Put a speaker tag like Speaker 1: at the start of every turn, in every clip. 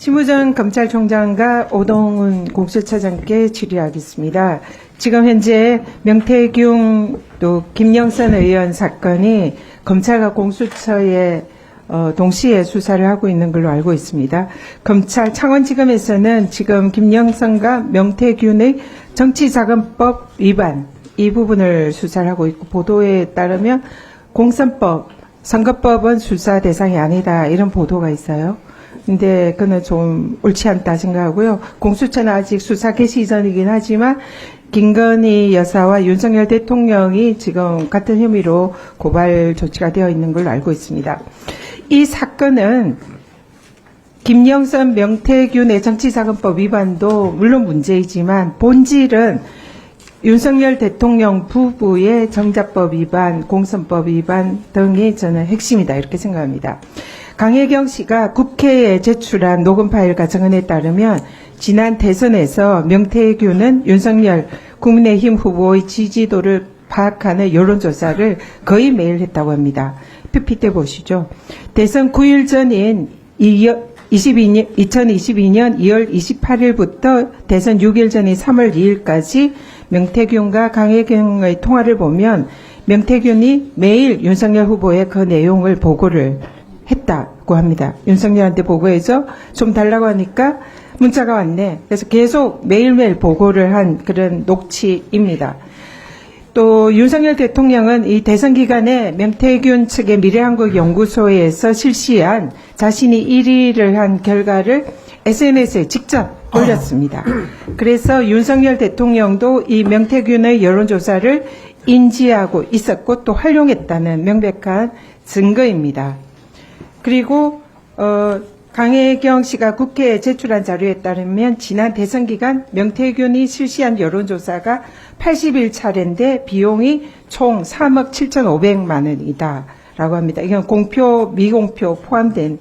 Speaker 1: 심우정 검찰총장과 오동훈 공수처장께 질의하겠습니다. 지금 현재 명태균 또 김영선 의원 사건이 검찰과 공수처에 동시에 수사를 하고 있는 걸로 알고 있습니다. 검찰 창원지검에서는 지금 김영선과 명태균의 정치자금법 위반 이 부분을 수사를 하고 있고, 보도에 따르면 공선법, 선거법은 수사 대상이 아니다 이런 보도가 있어요. 근데 그는 좀 옳지 않다 생각하고요. 공수처는 아직 수사 개시 이전이긴 하지만 김건희 여사와 윤석열 대통령이 지금 같은 혐의로 고발 조치가 되어 있는 걸로 알고 있습니다. 이 사건은 김영선, 명태균의 정치자금법 위반도 물론 문제이지만 본질은 윤석열 대통령 부부의 정자법 위반, 공선법 위반 등이 저는 핵심이다 이렇게 생각합니다. 강혜경 씨가 국회에 제출한 녹음 파일과 증언에 따르면 지난 대선에서 명태균은 윤석열 국민의힘 후보의 지지도를 파악하는 여론조사를 거의 매일 했다고 합니다. PPT 보시죠. 대선 9일 전인 2022년 2월 28일부터 대선 6일 전인 3월 2일까지 명태균과 강혜경의 통화를 보면 명태균이 매일 윤석열 후보에 그 내용을 보고를 했다고 합니다. 윤석열한테 보고해서 좀 달라고 하니까 문자가 왔네. 그래서 계속 매일매일 보고를 한 그런 녹취입니다. 또 윤석열 대통령은 이 대선 기간에 명태균 측의 미래한국연구소에서 실시한 자신이 1위를 한 결과를 SNS에 직접 올렸습니다. 그래서 윤석열 대통령도 이 명태균의 여론조사를 인지하고 있었고 또 활용했다는 명백한 증거입니다. 그리고 강혜경 씨가 국회에 제출한 자료에 따르면 지난 대선 기간 명태균이 실시한 여론조사가 81차례인데 비용이 총 3억 7,500만 원이다라고 합니다. 이건 공표, 미공표 포함된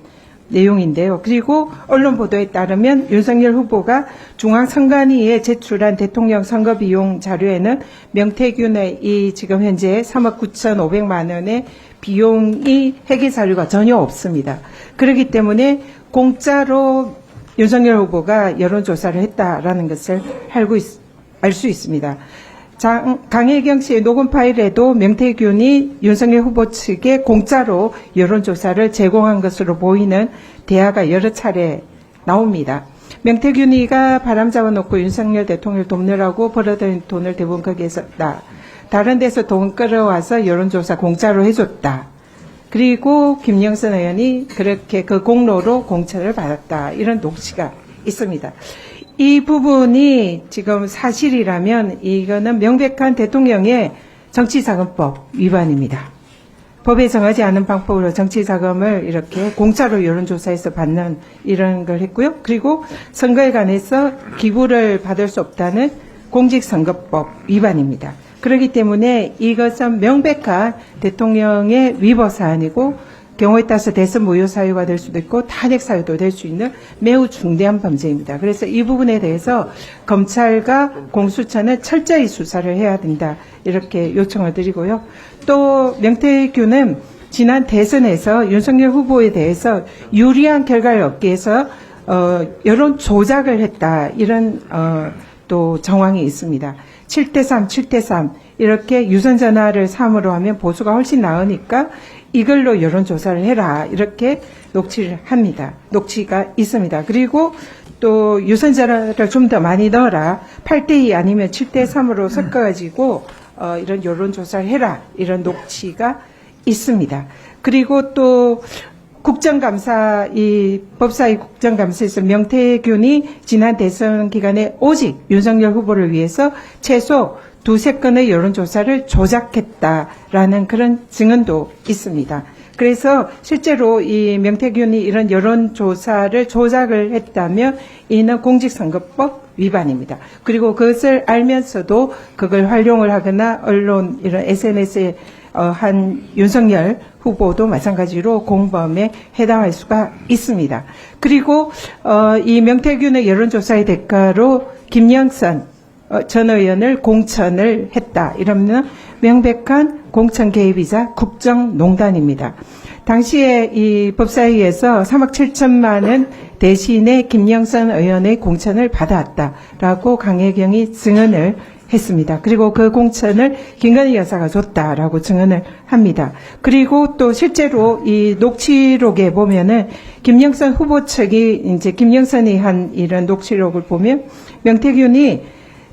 Speaker 1: 내용인데요. 그리고 언론 보도에 따르면 윤석열 후보가 중앙선관위에 제출한 대통령 선거 비용 자료에는 명태균의 이 지금 현재 3억 9,500만 원의 비용이 회계 자료가 전혀 없습니다. 그렇기 때문에 공짜로 윤석열 후보가 여론조사를 했다라는 것을 알 수 있습니다. 강혜경 씨의 녹음 파일에도 명태균이 윤석열 후보 측에 공짜로 여론조사를 제공한 것으로 보이는 대화가 여러 차례 나옵니다. 명태균이가 바람 잡아놓고 윤석열 대통령을 돕느라고 벌어들인 돈을 대부분 거기에 썼다. 다른 데서 돈 끌어와서 여론조사 공짜로 해줬다. 그리고 김영선 의원이 그렇게 그 공로로 공천을 받았다. 이런 녹취가 있습니다. 이 부분이 지금 사실이라면 이거는 명백한 대통령의 정치자금법 위반입니다. 법에 정하지 않은 방법으로 정치자금을 이렇게 공짜로 여론조사에서 받는 이런 걸 했고요. 그리고 선거에 관해서 기부를 받을 수 없다는 공직선거법 위반입니다. 그렇기 때문에 이것은 명백한 대통령의 위법 사안이고 경우에 따라서 대선 무효 사유가 될 수도 있고 탄핵 사유도 될 수 있는 매우 중대한 범죄입니다. 그래서 이 부분에 대해서 검찰과 공수처는 철저히 수사를 해야 된다 이렇게 요청을 드리고요. 또 명태균은 지난 대선에서 윤석열 후보에 대해서 유리한 결과를 얻기 위해서 여론 조작을 했다 이런 또 정황이 있습니다. 7대3, 7대3 이렇게 유선전화를 3으로 하면 보수가 훨씬 나으니까 이걸로 여론조사를 해라 이렇게 녹취를 합니다. 녹취가 있습니다. 그리고 또 유선전화를 좀 더 많이 넣어라. 8대2 아니면 7대3으로 섞어가지고 이런 여론조사를 해라 이런 녹취가 있습니다. 그리고 또 국정감사, 이 법사위 국정감사에서 명태균이 지난 대선 기간에 오직 윤석열 후보를 위해서 최소 2-3건의 여론조사를 조작했다라는 그런 증언도 있습니다. 그래서 실제로 이 명태균이 이런 여론조사를 조작을 했다면 이는 공직선거법 위반입니다. 그리고 그것을 알면서도 그걸 활용을 하거나 언론 이런 SNS에 한 윤석열 후보도 마찬가지로 공범에 해당할 수가 있습니다. 그리고 이 명태균의 여론조사의 대가로 김영선 전 의원을 공천을 했다. 이러면 명백한 공천 개입이자 국정농단입니다. 당시에 이 법사위에서 3억 7천만 원 대신에 김영선 의원의 공천을 받아왔다라고 강혜경이 증언을 했습니다. 그리고 그 공천을 김건희 여사가 줬다라고 증언을 합니다. 그리고 또 실제로 이 녹취록에 보면은 김영선 후보 측이 이제 김영선이 한 이런 녹취록을 보면 명태균이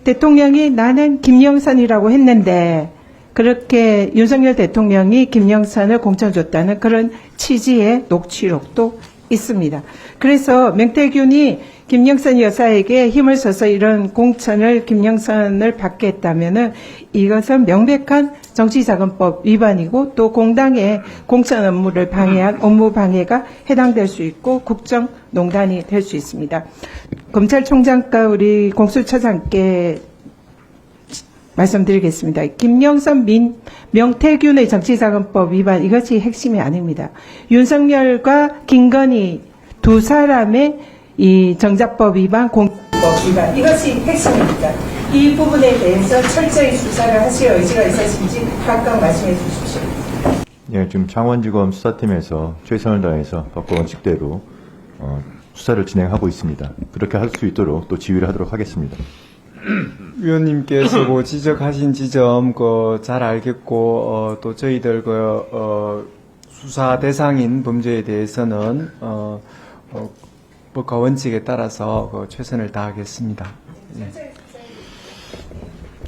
Speaker 1: 대통령이 나는 김영선이라고 했는데 그렇게 윤석열 대통령이 김영선을 공천 줬다는 그런 취지의 녹취록도 있습니다. 그래서 명태균이 김영선 여사에게 힘을 써서 이런 공천을 김영선을 받게 했다면은 이것은 명백한 정치자금법 위반이고 또 공당의 공천 업무를 방해한 업무 방해가 해당될 수 있고 국정농단이 될 수 있습니다. 검찰총장과 우리 공수처장께 말씀드리겠습니다. 김영선 명태균의 정치자금법 위반 이것이 핵심이 아닙니다. 윤석열과 김건희 두 사람의 이 정자법 위반, 공법 위반 이것이 핵심입니다. 이 부분에 대해서 철저히 수사를 하실 의지가 있으신지 각각 말씀해 주십시오.
Speaker 2: 예, 지금 창원지검 수사팀에서 최선을 다해서 법과 원칙대로 수사를 진행하고 있습니다. 그렇게 할 수 있도록 또 지휘를 하도록 하겠습니다.
Speaker 3: 위원님께서 지적하신 지점 잘 알겠고 또 저희들 수사 대상인 범죄에 대해서는 법과 원칙에 따라서 최선을 다하겠습니다. 예.